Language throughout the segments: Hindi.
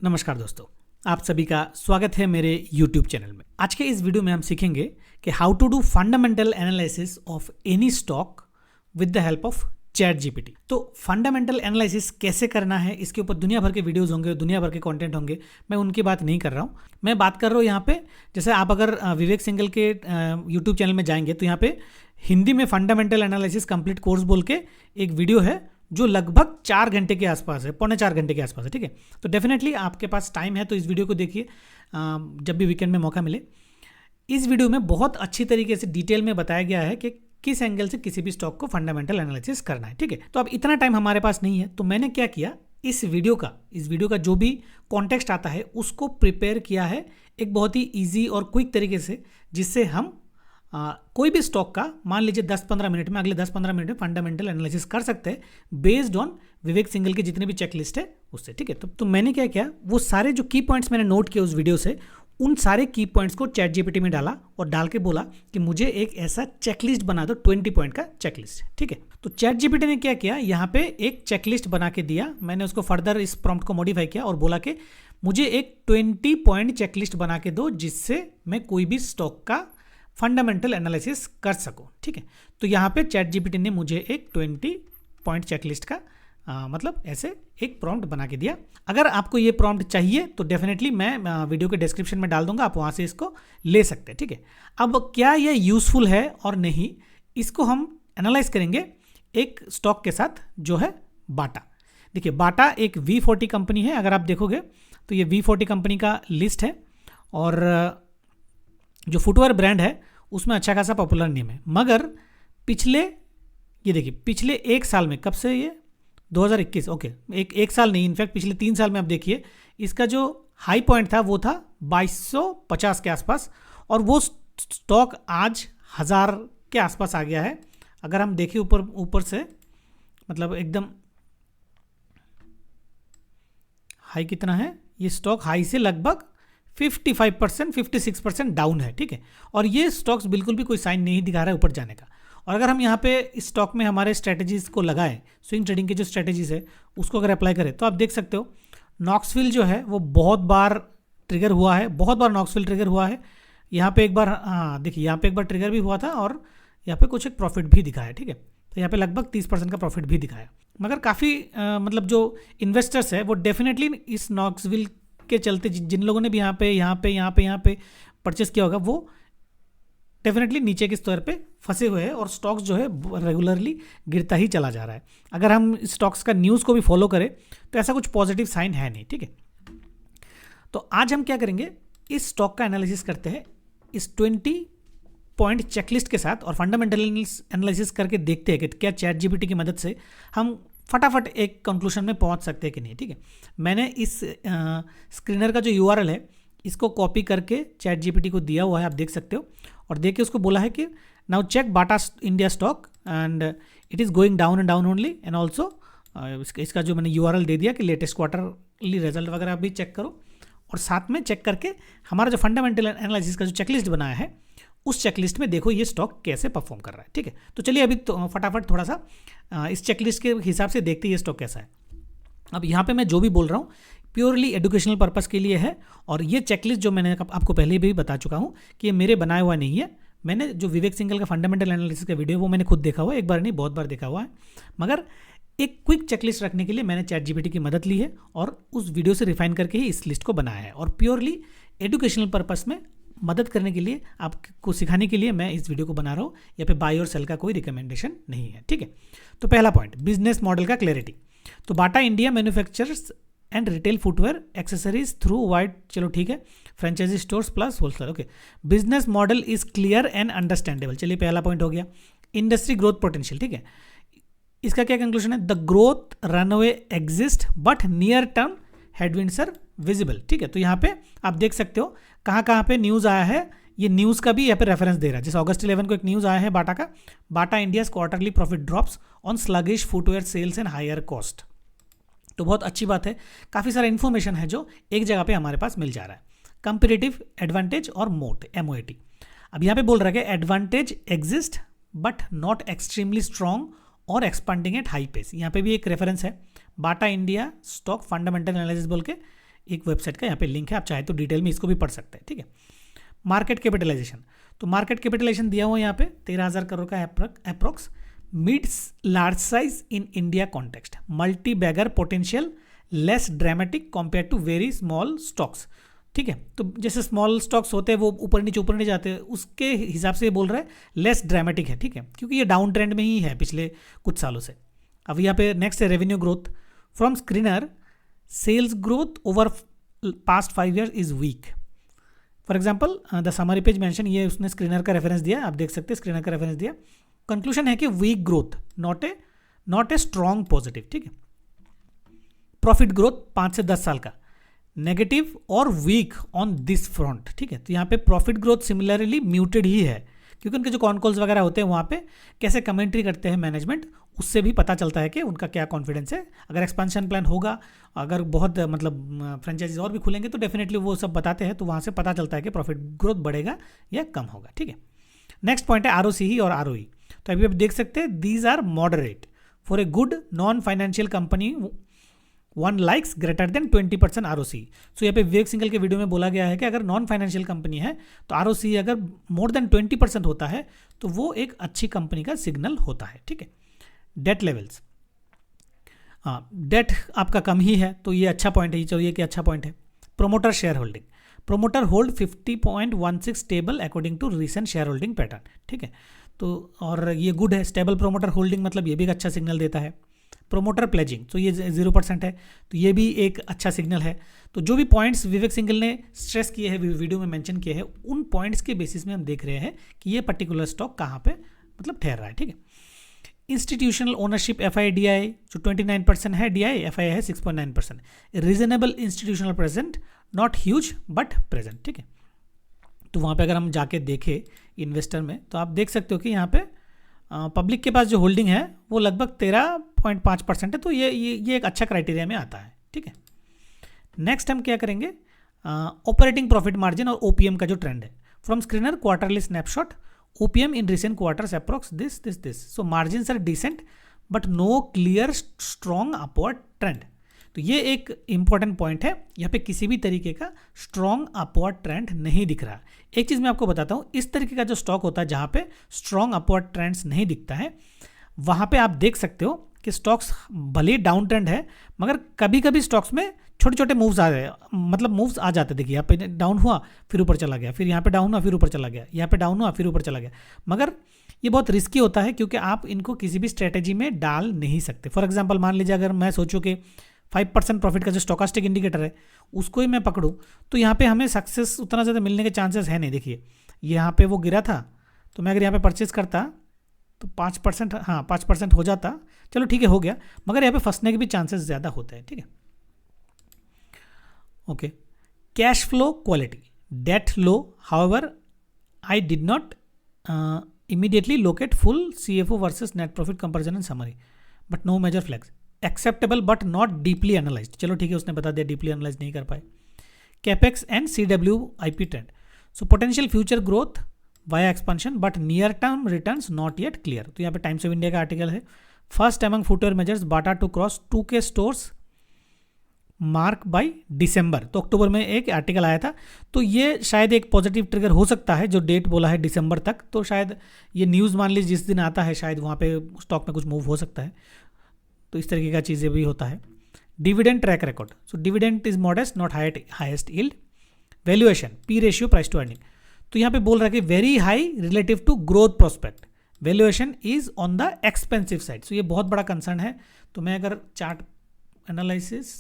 नमस्कार दोस्तों, आप सभी का स्वागत है मेरे YouTube चैनल में। आज के इस वीडियो में हम सीखेंगे कि how to do fundamental analysis of any stock with the help of ChatGPT. तो फंडामेंटल एनालिसिस कैसे करना है, इसके ऊपर दुनिया भर के वीडियोस होंगे, दुनिया भर के कंटेंट होंगे। मैं उनकी बात नहीं कर रहा हूँ, मैं बात कर रहा हूँ यहाँ पे, जैसे आप अगर विवेक सिंघल के YouTube चैनल में जाएंगे तो यहाँ पे हिंदी में फंडामेंटल एनालिसिस कंप्लीट कोर्स बोल के एक वीडियो है जो लगभग 4 घंटे के आसपास है, पौने 4 घंटे के आसपास है। ठीक है, तो डेफिनेटली आपके पास टाइम है तो इस वीडियो को देखिए जब भी वीकेंड में मौका मिले। इस वीडियो में बहुत अच्छी तरीके से डिटेल में बताया गया है कि किस एंगल से किसी भी स्टॉक को फंडामेंटल एनालिसिस करना है। ठीक है, तो अब इतना टाइम हमारे पास नहीं है, तो मैंने क्या किया, इस वीडियो का जो भी कॉन्टेक्स्ट आता है उसको प्रिपेयर किया है एक बहुत ही ईजी और क्विक तरीके से, जिससे हम कोई भी स्टॉक का मान लीजिए 10-15 मिनट में, अगले 10-15 मिनट में फंडामेंटल एनालिसिस कर सकते हैं बेस्ड ऑन विवेक सिंघल के जितने भी चेकलिस्ट है उससे। ठीक है, तो मैंने क्या किया, वो सारे जो की पॉइंट्स मैंने नोट किए उस वीडियो से, उन सारे की पॉइंट्स को चैट जीपीटी में डाला और डाल के बोला कि मुझे एक ऐसा चेकलिस्ट बना दो, 20 पॉइंट का चेकलिस्ट। ठीक है, तो चैट जीपीटी ने क्या किया, यहाँ पे एक चेकलिस्ट बना के दिया। मैंने उसको फर्दर इस प्रॉम्प्ट को मॉडिफाई किया और बोला कि मुझे एक 20 पॉइंट चेकलिस्ट बना के दो जिससे मैं कोई भी स्टॉक का फंडामेंटल एनालिसिस कर सकूं। ठीक है, तो यहाँ पे चैट जीपीटी ने मुझे एक 20 पॉइंट चेकलिस्ट का मतलब ऐसे एक प्रॉम्प्ट बना के दिया। अगर आपको ये प्रॉम्प्ट चाहिए तो डेफिनेटली मैं वीडियो के डिस्क्रिप्शन में डाल दूंगा, आप वहाँ से इसको ले सकते हैं। ठीक है, अब क्या ये यूज़फुल है और नहीं, इसको हम एनालाइज करेंगे एक स्टॉक के साथ जो है बाटा। देखिए, बाटा एक V40 कंपनी है। अगर आप देखोगे तो ये V40 कंपनी का लिस्ट है और जो फुटवेयर ब्रांड है उसमें अच्छा खासा पॉपुलर नेम है। मगर ये देखिए पिछले एक साल में, कब से ये 2021, ओके, एक साल नहीं, इनफैक्ट पिछले 3 साल में आप देखिए इसका जो हाई पॉइंट था वो था 2250 के आसपास और वो स्टॉक आज 1000 के आसपास आ गया है। अगर हम देखें ऊपर से, मतलब एकदम हाई कितना है, ये स्टॉक हाई से लगभग 55%, 56% डाउन है। ठीक है, और ये स्टॉक्स बिल्कुल भी कोई साइन नहीं दिखा रहा है ऊपर जाने का। और अगर हम यहाँ पे इस स्टॉक में हमारे स्ट्रेटजीज को लगाएं, स्विंग ट्रेडिंग के जो स्ट्रेटजीज है उसको अगर अप्लाई करें तो आप देख सकते हो नॉक्सविल जो है वो बहुत बार ट्रिगर हुआ है, बहुत बार नॉक्सविल ट्रिगर हुआ है। यहाँ पे एक बार, हाँ देखिए, यहाँ पे एक बार ट्रिगर भी हुआ था और यहाँ पे कुछ एक प्रॉफिट भी दिखाया। ठीक है, तो यहाँ पे लगभग 30% का प्रॉफिट भी दिखाया। मगर काफ़ी मतलब जो इन्वेस्टर्स है वो डेफिनेटली इस नॉक्सविल के चलते, जिन लोगों ने भी यहाँ पे परचेस किया होगा, वो डेफिनेटली नीचे के स्तर पे फंसे हुए हैं और स्टॉक्स जो है रेगुलरली गिरता ही चला जा रहा है। अगर हम स्टॉक्स का न्यूज़ को भी फॉलो करें तो ऐसा कुछ पॉजिटिव साइन है नहीं। ठीक है, तो आज हम क्या करेंगे, इस स्टॉक का एनालिसिस करते हैं इस 20 पॉइंट चेकलिस्ट के साथ और फंडामेंटल एनालिसिस करके देखते हैं कि क्या चैट जीपीटी की मदद से हम फटाफट एक कंक्लूजन में पहुंच सकते हैं कि नहीं। ठीक है, मैंने इस स्क्रीनर का जो URL है इसको कॉपी करके चैट जीपीटी को दिया हुआ है, आप देख सकते हो, और देख के उसको बोला है कि now check Bata India stock and it is going down and down only and also इसका जो मैंने URL दे दिया कि लेटेस्ट क्वार्टरली रिजल्ट वगैरह भी चेक करो, और साथ में चेक करके हमारा जो फंडामेंटल एनालिसिस का जो चेकलिस्ट बनाया है उस चेकलिस्ट में देखो ये स्टॉक कैसे परफॉर्म कर रहा है। ठीक है, तो चलिए अभी तो फटाफट थोड़ा सा इस चेकलिस्ट के हिसाब से देखते हैं ये स्टॉक कैसा है। अब यहाँ पे मैं जो भी बोल रहा हूँ प्योरली एजुकेशनल पर्पस के लिए है, और ये चेकलिस्ट जो मैंने आपको पहले भी बता चुका हूँ कि ये मेरे बनाया हुआ नहीं है। मैंने जो विवेक सिंघल का फंडामेंटल एनालिसिस का वीडियो वो मैंने खुद देखा हुआ है, एक बार नहीं बहुत बार देखा हुआ है, मगर एक क्विक चेकलिस्ट रखने के लिए मैंने चैट जीपीटी की मदद ली है और उस वीडियो से रिफाइन करके ही इस लिस्ट को बनाया है, और प्योरली एजुकेशनल पर्पस में मदद करने के लिए, आपको सिखाने के लिए मैं इस वीडियो को बना रहा हूँ। यहाँ पे बाय और सेल का कोई रिकमेंडेशन नहीं है। ठीक है, तो पहला पॉइंट, बिजनेस मॉडल का क्लैरिटी। तो Bata India manufacturers and retail footwear accessories through wide, चलो ठीक है, franchisee stores plus wholesaler. Okay, business model is clear and understandable, चलिए पहला पॉइंट हो गया। इंडस्ट्री ग्रोथ पोटेंशियल, ठीक है, इसका क्या कंक्लूजन है, the growth runway exist but near term headwinds are visible. ठीक है, तो यहाँ पे आप देख सकते हो कहाँ पे न्यूज़ आया है, ये न्यूज़ का भी यहाँ पे रेफरेंस दे रहा है। जैसे अगस्त 11 को एक न्यूज़ आया है बाटा का, Bata India's quarterly profit drops on sluggish footwear sales and higher cost. तो बहुत अच्छी बात है, काफ़ी सारा इन्फॉर्मेशन है जो एक जगह पे हमारे पास मिल जा रहा है। कंपेरेटिव एडवांटेज और मोट, MOAT। अब यहाँ पे बोल रहा है कि advantage exist but not extremely strong और एक्सपांडिंग एट हाई पेस। यहाँ पे भी एक रेफरेंस है, बाटा इंडिया स्टॉक फंडामेंटल एनालिसिस बोल के एक वेबसाइट का यहाँ पे लिंक है, आप चाहे तो डिटेल में इसको भी पढ़ सकते हैं, ठीक है। मार्केट कैपिटलाइजेशन, तो मार्केट कैपिटलाइजेशन दिया हुआ यहाँ पे 13,000 करोड़ का approx, mids large size in India context, multibagger potential, less dramatic compare to very small stocks, ठीक है। तो जैसे स्मॉल स्टॉक्स होते हैं वो ऊपर नीचे जाते हैं, उसके हिसाब से ये बोल रहा है लेस ड्रामेटिक है, ठीक है, क्योंकि ये डाउन ट्रेंड में ही है पिछले कुछ सालों से। अब यहाँ पे नेक्स्ट है revenue growth from screener, sales growth over past 5 years is weak. For example the summary page mention, ये उसने स्क्रीनर का रेफरेंस दिया, आप देख सकते हैं स्क्रीनर का रेफरेंस दिया। कंक्लूजन है कि week growth, not a strong positive, ठीक है। प्रॉफिट ग्रोथ 5 से 10 साल का नेगेटिव और वीक ऑन दिस फ्रंट, ठीक है। तो यहाँ पे प्रॉफिट ग्रोथ सिमिलरली म्यूटेड ही है, क्योंकि उनके जो कॉन कॉल्स वगैरह होते हैं वहाँ पे कैसे कमेंट्री करते हैं मैनेजमेंट, उससे भी पता चलता है कि उनका क्या कॉन्फिडेंस है। अगर एक्सपेंशन प्लान होगा, अगर बहुत मतलब फ्रेंचाइजीज और भी खुलेंगे तो डेफिनेटली वो सब बताते हैं, तो वहाँ से पता चलता है कि प्रॉफिट ग्रोथ बढ़ेगा या कम होगा, ठीक है। नेक्स्ट पॉइंट है ROCE और ROE। तो अभी आप देख सकते हैं these are moderate for a good non financial company, 1 likes greater than 20% ROCE। So यहाँ पे विवेक सिंघल के वीडियो में बोला गया है कि अगर नॉन फाइनेंशियल कंपनी है तो ROCE अगर मोर देन 20% होता है तो वो एक अच्छी कंपनी का सिग्नल होता है, ठीक है। डेट लेवल्स, हाँ डेट आपका कम ही है तो ये अच्छा पॉइंट है, ये चलिए कि अच्छा पॉइंट है। Promoter shareholding, promoter hold 50.16 stable according to recent shareholding pattern, ठीक है। तो और ये गुड है, स्टेबल प्रोमोटर होल्डिंग मतलब ये भी एक अच्छा सिग्नल देता है। प्रोमोटर प्लेजिंग, तो ये 0% है, तो ये भी एक अच्छा सिग्नल है। तो जो भी पॉइंट्स विवेक सिंघल ने स्ट्रेस किए हैं, वीडियो में मेंशन किए हैं, उन पॉइंट्स के बेसिस में हम देख रहे हैं कि ये पर्टिकुलर स्टॉक कहाँ पे मतलब ठहर रहा है, ठीक है। इंस्टीट्यूशनल ओनरशिप FIDI जो 29% है, DI FII है 6.9%। Reasonable institutional present, not huge but present, ठीक है। तो वहाँ पे अगर हम जाके देखें इन्वेस्टर में तो आप देख सकते हो कि यहाँ पे पब्लिक के पास जो होल्डिंग है वो लगभग 13.5% है, तो ये एक अच्छा क्राइटेरिया में आता है, ठीक है। नेक्स्ट हम क्या करेंगे, ऑपरेटिंग प्रॉफिट मार्जिन और OPM का जो ट्रेंड है। From screener quarterly snapshot, OPM in recent quarters approx this. So margins are decent but no clear strong upward trend. तो ये एक इंपॉर्टेंट पॉइंट है, यहाँ पे किसी भी तरीके का स्ट्रॉन्ग अपवर्ड ट्रेंड नहीं दिख रहा। एक चीज़ मैं आपको बताता हूँ, इस तरीके का जो स्टॉक होता है जहाँ पे स्ट्रॉन्ग अपवर्ड ट्रेंड्स नहीं दिखता है, वहाँ पे आप देख सकते हो कि स्टॉक्स भले डाउन ट्रेंड है मगर कभी कभी स्टॉक्स में छोटे छोटे मूव्स आ गए, मतलब मूव्स आ जाते। देखिए यहाँ पे डाउन हुआ फिर ऊपर चला गया, फिर यहाँ पे डाउन हुआ फिर ऊपर चला गया, यहाँ पे डाउन हुआ फिर ऊपर चला गया, मगर ये बहुत रिस्की होता है क्योंकि आप इनको किसी भी स्ट्रेटेजी में डाल नहीं सकते। फॉर एग्जांपल मान लीजिए अगर मैं सोचूं कि 5% प्रॉफिट का जो स्टोकास्टिक इंडिकेटर है उसको ही मैं पकड़ूं तो यहाँ पे हमें सक्सेस उतना ज़्यादा मिलने के चांसेस है नहीं। देखिए यहाँ पे वो गिरा था तो मैं अगर यहाँ पे परचेज करता तो 5%, हाँ 5% हो जाता, चलो ठीक है हो गया, मगर यहाँ पे फंसने के भी चांसेस ज़्यादा होते हैं, ठीक है। Okay, cash flow quality, debt low, however I did not immediately locate full CFO versus net profit comparison and summary but no major flags, acceptable but not deeply analyzed। चलो ठीक है, उसने बता दिया deeply analyze नहीं कर पाए। capex and CWIP trend, so potential future growth via expansion but near term returns not yet clear। तो यहाँ पे टाइम्स ऑफ इंडिया का आर्टिकल है, first among footwear measures Bata to cross 2K stores mark by December. तो अक्टूबर में एक आर्टिकल आया था, तो ये शायद एक पॉजिटिव ट्रिगर हो सकता है, जो डेट बोला है दिसंबर तक, तो शायद ये न्यूज़ मान लीजिए जिस दिन आता है शायद वहाँ पे स्टॉक में कुछ मूव हो सकता है, तो इस तरीके का चीज़ें भी होता है। Dividend track record, so dividend is modest not highest yield. Valuation, P ratio price to earning, तो यहाँ पे बोल रहा है कि very high relative to growth prospect, valuation is on the expensive side. So ये बहुत बड़ा कंसर्न है। तो मैं अगर चार्ट एनालिसिस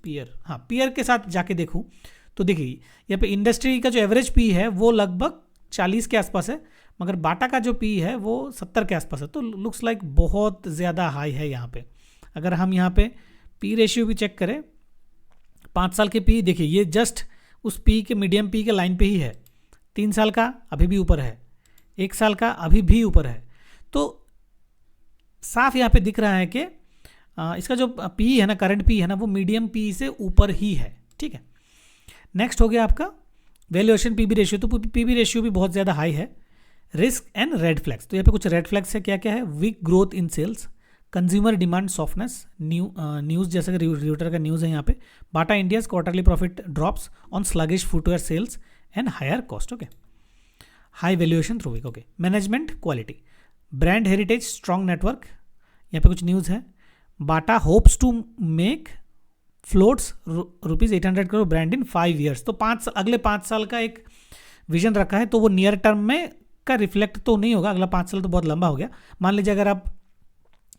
पीयर, हाँ पीयर के साथ जाके देखूं तो देखिए यहाँ पे इंडस्ट्री का जो एवरेज पी है वो लगभग 40 के आसपास है, मगर बाटा का जो पी है वो 70 के आसपास है, तो लुक्स लाइक बहुत ज़्यादा हाई है यहाँ पे। अगर हम यहाँ पे पी रेशियो भी चेक करें, 5 साल के पी देखिए ये जस्ट उस पी के मीडियम पी के लाइन पे ही है, 3 साल का अभी भी ऊपर है, 1 साल का अभी भी ऊपर है, तो साफ यहाँ पे दिख रहा है कि इसका जो पी है ना, करंट पी है ना, वो मीडियम पी से ऊपर ही है, ठीक है। नेक्स्ट हो गया आपका वैल्यूएशन PB रेशियो, तो PB रेशियो भी बहुत ज़्यादा हाई है। रिस्क एंड रेड फ्लैग्स, तो यहाँ पे कुछ रेड फ्लैग्स है, क्या क्या है, weak growth in sales, consumer demand softness, news जैसे कि रियूटर का न्यूज़ है यहाँ पे, Bata India's quarterly profit drops on sluggish footwear sales and higher cost, okay, high valuation through weak, okay, management quality, brand heritage strong network, यहाँ पे कुछ न्यूज़ है, Bata hopes to make floats ₹800 crore brand in 5 years, तो अगले 5 साल का एक विजन रखा है, तो वो नियर टर्म में का रिफ्लेक्ट तो नहीं होगा, अगला 5 साल तो बहुत लंबा हो गया। मान लीजिए अगर आप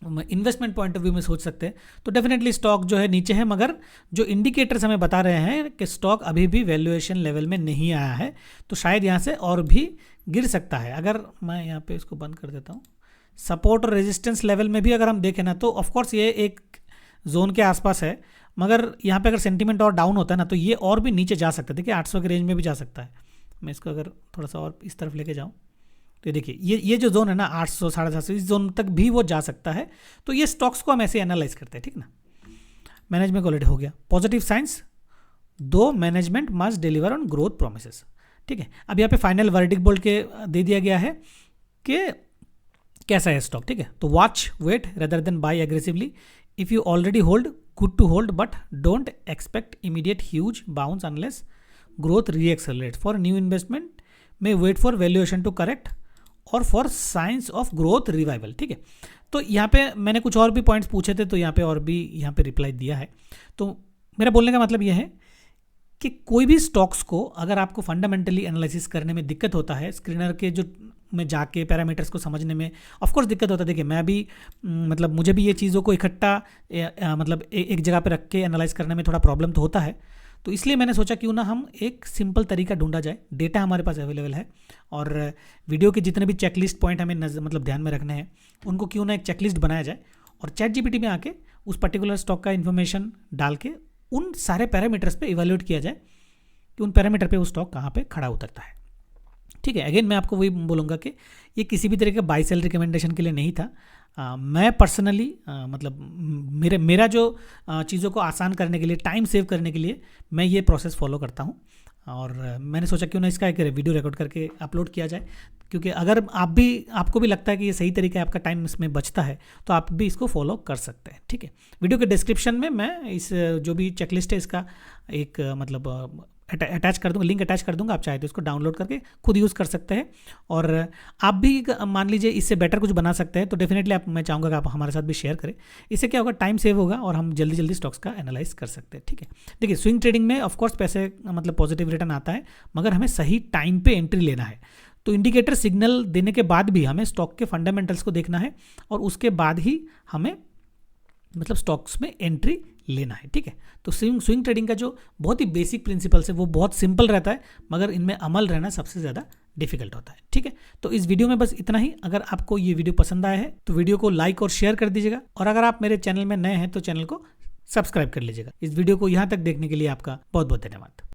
इन्वेस्टमेंट पॉइंट ऑफ व्यू में सोच सकते हैं तो डेफिनेटली स्टॉक जो है नीचे है, मगर जो इंडिकेटर्स हमें बता रहे हैं कि स्टॉक अभी भी वैल्यूएशन लेवल में नहीं आया है, तो शायद यहाँ से और भी गिर सकता है। अगर मैं यहाँ पे इसको बंद कर देता हूँ, सपोर्ट और रेजिस्टेंस लेवल में भी अगर हम देखें ना, तो ऑफकोर्स ये एक जोन के आसपास है, मगर यहाँ पे अगर सेंटीमेंट और डाउन होता है ना, तो ये और भी नीचे जा सकता है। देखिए 800 के रेंज में भी जा सकता है। मैं इसको अगर थोड़ा सा और इस तरफ लेके जाऊँ तो देखिए ये जो जोन है ना 800 750 इस जोन तक भी वो जा सकता है। तो ये स्टॉक्स को हम ऐसे एनालाइज करते हैं, ठीक ना। मैनेजमेंट क्वालिटी हो गया, पॉजिटिव साइंस, दो management must deliver on growth promises, ठीक है। अब यहाँ पे फाइनल वर्डिक्ट बोल के दे दिया गया है कि कैसा है स्टॉक, ठीक है। तो watch wait rather than buy aggressively, if you already hold good to hold but don't expect immediate huge bounce unless growth reaccelerate, for new investment में wait for valuation to correct और for signs of growth revival, ठीक है। तो यहाँ पे मैंने कुछ और भी पॉइंट्स पूछे थे, तो यहाँ पे और भी यहाँ पे रिप्लाई दिया है। तो मेरा बोलने का मतलब यह है कि कोई भी स्टॉक्स को अगर आपको फंडामेंटली एनालिसिस करने में दिक्कत होता है, स्क्रीनर के जो में जाके पैरामीटर्स को समझने में ऑफकोर्स दिक्कत होता है। देखिए मैं भी मतलब मुझे भी ये चीज़ों को इकट्ठा मतलब एक जगह पे रख के एनालाइज करने में थोड़ा प्रॉब्लम तो होता है। तो इसलिए मैंने सोचा क्यों ना हम एक सिंपल तरीका ढूंढा जाए, डेटा हमारे पास अवेलेबल है और वीडियो के जितने भी चेकलिस्ट पॉइंट हमें मतलब ध्यान में रखने हैं उनको क्यों ना एक चेकलिस्ट बनाया जाए और ChatGPT में आके उस पर्टिकुलर स्टॉक का इन्फॉर्मेशन डाल के उन सारे पैरामीटर्स पे इवेल्यूएट किया जाए कि उन पैरामीटर पे वो स्टॉक कहाँ पे खड़ा उतरता है, ठीक है। अगेन मैं आपको वही बोलूँगा कि ये किसी भी तरह के बाय सेल रिकमेंडेशन के लिए नहीं था। मैं पर्सनली मतलब मेरा जो चीज़ों को आसान करने के लिए, टाइम सेव करने के लिए मैं ये प्रोसेस फॉलो करता हूँ और मैंने सोचा क्यों ना इसका एक वीडियो रिकॉर्ड करके अपलोड किया जाए, क्योंकि अगर आपको भी लगता है कि ये सही तरीका है, आपका टाइम इसमें बचता है, तो आप भी इसको फॉलो कर सकते हैं, ठीक है। वीडियो के डिस्क्रिप्शन में मैं इस जो भी चेकलिस्ट है इसका एक मतलब अटैच कर दूंगा, लिंक अटैच कर दूंगा, आप चाहे तो इसको डाउनलोड करके खुद यूज़ कर सकते हैं। और आप भी मान लीजिए इससे बेटर कुछ बना सकते हैं तो डेफिनेटली मैं चाहूँगा कि आप हमारे साथ भी शेयर करें। इससे क्या होगा, टाइम सेव होगा और हम जल्दी जल्दी स्टॉक्स का एनालाइज कर सकते हैं, ठीक है। देखिए स्विंग ट्रेडिंग में ऑफकोर्स पैसे मतलब पॉजिटिव रिटर्न आता है, मगर हमें सही टाइम पे एंट्री लेना है। तो इंडिकेटर सिग्नल देने के बाद भी हमें स्टॉक के फंडामेंटल्स को देखना है और उसके बाद ही हमें मतलब स्टॉक्स में एंट्री लेना है, ठीक है। तो स्विंग ट्रेडिंग का जो बहुत ही बेसिक प्रिंसिपल्स है वो बहुत सिंपल रहता है, मगर इनमें अमल रहना सबसे ज़्यादा डिफिकल्ट होता है, ठीक है। तो इस वीडियो में बस इतना ही। अगर आपको ये वीडियो पसंद आया है तो वीडियो को लाइक और शेयर कर दीजिएगा और अगर आप मेरे चैनल में नए हैं तो चैनल को सब्सक्राइब कर लीजिएगा। इस वीडियो को यहाँ तक देखने के लिए आपका बहुत बहुत धन्यवाद।